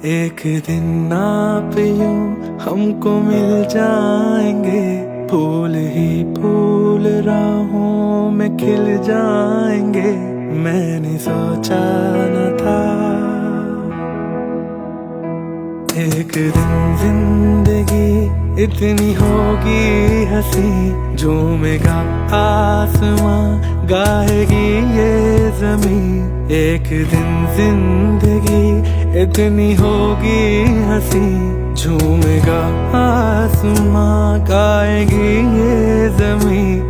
एक दिन आप यूं हमको मिल जाएंगे, फूल ही फूल राहों में खिल जाएंगे। मैंने सोचा न था एक दिन जिंदगी इतनी होगी हंसी, झूमेगा आसमां गाएगी ये जमीन। एक दिन जिंदगी इतनी होगी हंसी, झूमेगा आसमां गाएगी ये जमीन।